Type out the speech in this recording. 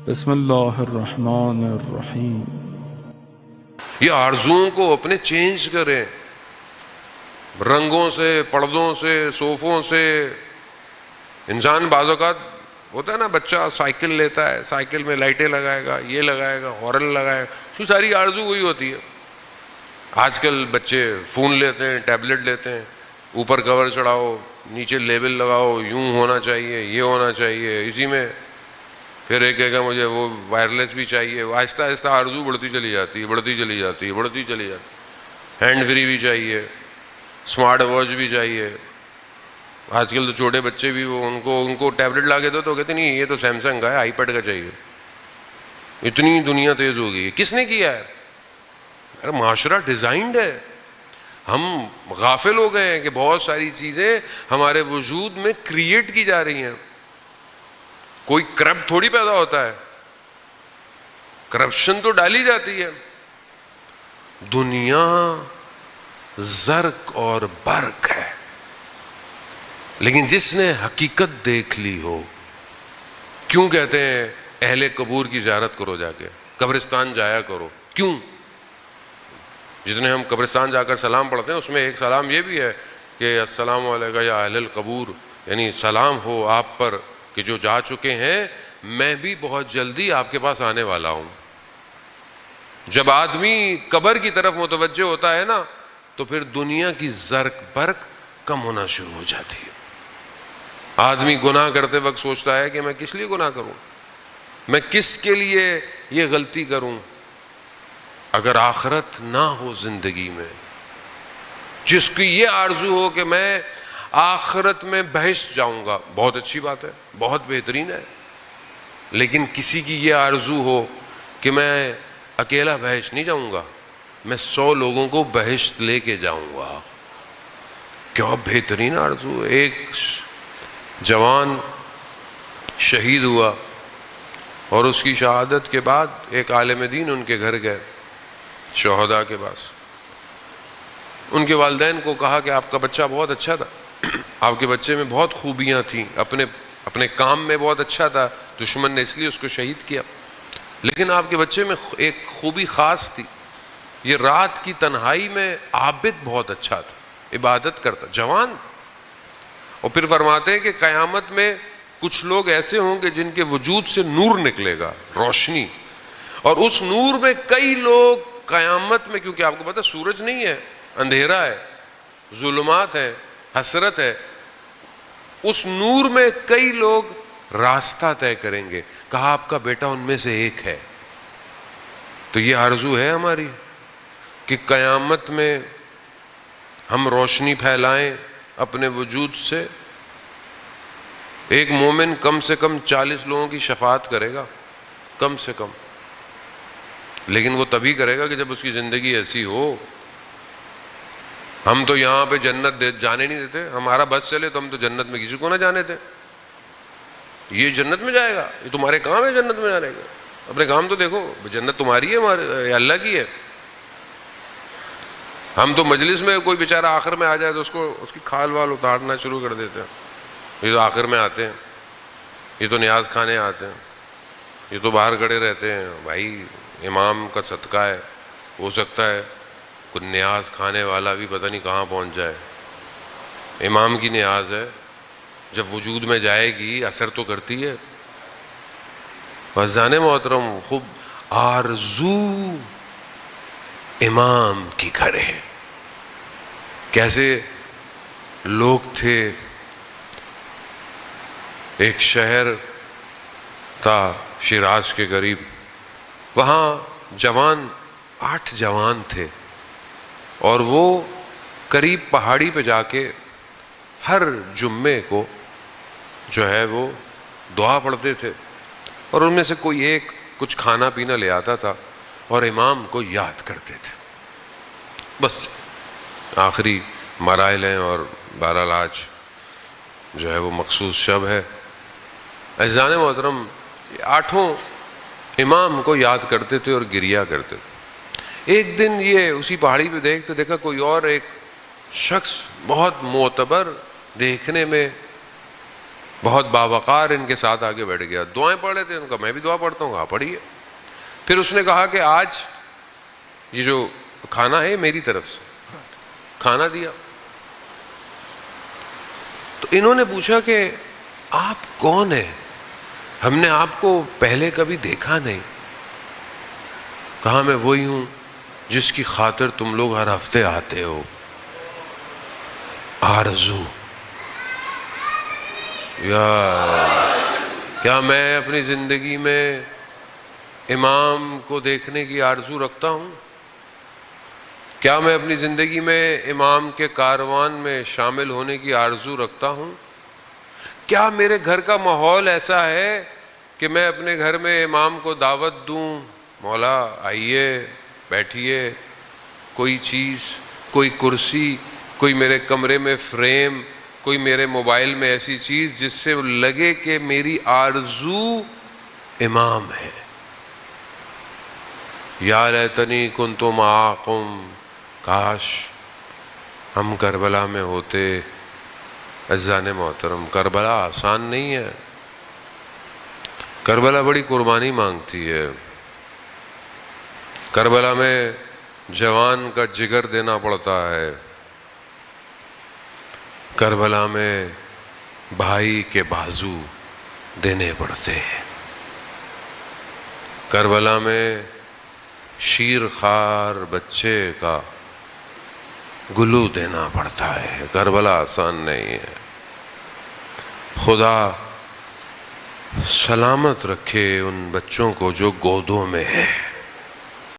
بسم اللہ الرحمن الرحیم۔ یہ آرزوؤں کو اپنے چینج کریں، رنگوں سے، پردوں سے، صوفوں سے۔ انسان بعض اوقات ہوتا ہے نا، بچہ سائیکل لیتا ہے، سائیکل میں لائٹیں لگائے گا، یہ لگائے گا، ہارن لگائے گا، اس کی ساری آرزو وہی ہوتی ہے۔ آج کل بچے فون لیتے ہیں، ٹیبلٹ لیتے ہیں، اوپر کور چڑھاؤ، نیچے لیبل لگاؤ، یوں ہونا چاہیے، یہ ہونا چاہیے، اسی میں پھر ایک کہے گا مجھے وہ وائرلیس بھی چاہیے۔ آہستہ آہستہ آرزو بڑھتی چلی جاتی ہے، بڑھتی چلی جاتی ہے، بڑھتی چلی جاتی ہے۔ ہینڈ فری بھی چاہیے، اسمارٹ واچ بھی چاہیے۔ آج کل تو چھوٹے بچے بھی ان کو ٹیبلٹ لا کے دو تو کہتے نہیں یہ تو سیمسنگ کا ہے، آئی پیڈ کا چاہیے۔ اتنی دنیا تیز ہو گئی ہے، کس نے کیا ہے؟ ارے معاشرہ ڈیزائنڈ ہے، ہم غافل ہو گئے ہیں کہ بہت ساری چیزیں ہمارے وجود میں کریٹ کی جا رہی ہیں۔ کوئی کرپٹ تھوڑی پیدا ہوتا ہے، کرپشن تو ڈالی جاتی ہے۔ دنیا زرق اور برق ہے، لیکن جس نے حقیقت دیکھ لی ہو، کیوں کہتے ہیں اہل قبور کی زیارت کرو، جا کے قبرستان جایا کرو؟ کیوں؟ جتنے ہم قبرستان جا کر سلام پڑھتے ہیں، اس میں ایک سلام یہ بھی ہے کہ السلام علیکم یا اہل القبور، یعنی سلام ہو آپ پر کہ جو جا چکے ہیں، میں بھی بہت جلدی آپ کے پاس آنے والا ہوں۔ جب آدمی قبر کی طرف متوجہ ہوتا ہے نا، تو پھر دنیا کی زرق برق کم ہونا شروع ہو جاتی ہے۔ آدمی گناہ کرتے وقت سوچتا ہے کہ میں کس لیے گناہ کروں، میں کس کے لیے یہ غلطی کروں؟ اگر آخرت نہ ہو زندگی میں، جس کی یہ آرزو ہو کہ میں آخرت میں بہشت جاؤں گا، بہت اچھی بات ہے، بہت بہترین ہے۔ لیکن کسی کی یہ آرزو ہو کہ میں اکیلا بہشت نہیں جاؤں گا، میں 100 لوگوں کو بہشت لے کے جاؤں گا، کیا بہترین آرزو ہے۔ ایک جوان شہید ہوا اور اس کی شہادت کے بعد ایک عالم دین ان کے گھر گئے، شہداء کے پاس۔ ان کے والدین کو کہا کہ آپ کا بچہ بہت اچھا تھا، آپ کے بچے میں بہت خوبیاں تھیں، اپنے کام میں بہت اچھا تھا، دشمن نے اس لیے اس کو شہید کیا، لیکن آپ کے بچے میں ایک خوبی خاص تھی، یہ رات کی تنہائی میں عابد بہت اچھا تھا، عبادت کرتا، جوان۔ اور پھر فرماتے ہیں کہ قیامت میں کچھ لوگ ایسے ہوں گے جن کے وجود سے نور نکلے گا، روشنی، اور اس نور میں کئی لوگ قیامت میں، کیونکہ آپ کو پتہ سورج نہیں ہے، اندھیرا ہے، ظلمات ہے، حسرت ہے، اس نور میں کئی لوگ راستہ طے کریں گے۔ کہا آپ کا بیٹا ان میں سے ایک ہے۔ تو یہ آرزو ہے ہماری کہ قیامت میں ہم روشنی پھیلائیں اپنے وجود سے۔ ایک مومن کم سے کم 40 لوگوں کی شفاعت کرے گا، کم سے کم، لیکن وہ تبھی کرے گا کہ جب اس کی زندگی ایسی ہو۔ ہم تو یہاں پہ جنت جانے نہیں دیتے، ہمارا بس چلے تو ہم تو جنت میں کسی کو نہ جانے دیں۔ یہ جنت میں جائے گا، یہ تمہارے کام ہے جنت میں جانے کا، اپنے کام تو دیکھو، جنت تمہاری ہے، ہمارے اللہ کی ہے۔ ہم تو مجلس میں کوئی بیچارہ آخر میں آ جائے تو اس کی کھال وال اتارنا شروع کر دیتے ہیں۔ یہ تو آخر میں آتے ہیں، یہ تو نیاز کھانے آتے ہیں، یہ تو باہر کھڑے رہتے ہیں۔ بھائی امام کا صدقہ ہے، ہو سکتا ہے کوئی نیاز کھانے والا بھی پتہ نہیں کہاں پہنچ جائے۔ امام کی نیاز ہے، جب وجود میں جائے گی اثر تو کرتی ہے۔ عزیزان محترم، خوب آرزو امام کی کرے۔ کیسے لوگ تھے، ایک شہر تھا شیراز کے قریب، وہاں 8 جوان تھے، اور وہ قریب پہاڑی پہ جا کے ہر جمعے کو جو ہے وہ دعا پڑھتے تھے، اور ان میں سے کوئی ایک کچھ کھانا پینا لے آتا تھا اور امام کو یاد کرتے تھے۔ بس آخری مراحل ہیں، اور بہرحال آج جو ہے وہ مخصوص شب ہے۔ عزیزان محترم، 8 امام کو یاد کرتے تھے اور گریا کرتے تھے۔ ایک دن یہ اسی پہاڑی پہ دیکھا کوئی اور ایک شخص بہت معتبر، دیکھنے میں بہت باوقار ان کے ساتھ آگے بیٹھ گیا، دعائیں پڑھ رہے تھے، ان کا میں بھی دعا پڑھتا ہوں، کہا پڑھیے۔ پھر اس نے کہا کہ آج یہ جو کھانا ہے میری طرف سے، کھانا دیا۔ تو انہوں نے پوچھا کہ آپ کون ہیں؟ ہم نے آپ کو پہلے کبھی دیکھا نہیں۔ کہا میں وہی ہوں جس کی خاطر تم لوگ ہر ہفتے آتے ہو، آرزو۔ کیا میں اپنی زندگی میں امام کو دیکھنے کی آرزو رکھتا ہوں؟ کیا میں اپنی زندگی میں امام کے کاروان میں شامل ہونے کی آرزو رکھتا ہوں؟ کیا میرے گھر کا ماحول ایسا ہے کہ میں اپنے گھر میں امام کو دعوت دوں، مولا آئیے بیٹھیے، کوئی چیز، کوئی کرسی، کوئی میرے کمرے میں فریم، کوئی میرے موبائل میں ایسی چیز جس سے لگے کہ میری آرزو امام ہے۔ یا لیتنی کنت معکم، کاش ہم کربلا میں ہوتے۔ عزیزان محترم، کربلا آسان نہیں ہے، کربلا بڑی قربانی مانگتی ہے۔ کربلا میں جوان کا جگر دینا پڑتا ہے، کربلا میں بھائی کے بازو دینے پڑتے ہیں، کربلا میں شیر خوار بچے کا گلو دینا پڑتا ہے، کربلا آسان نہیں ہے۔ خدا سلامت رکھے ان بچوں کو جو گودوں میں ہے۔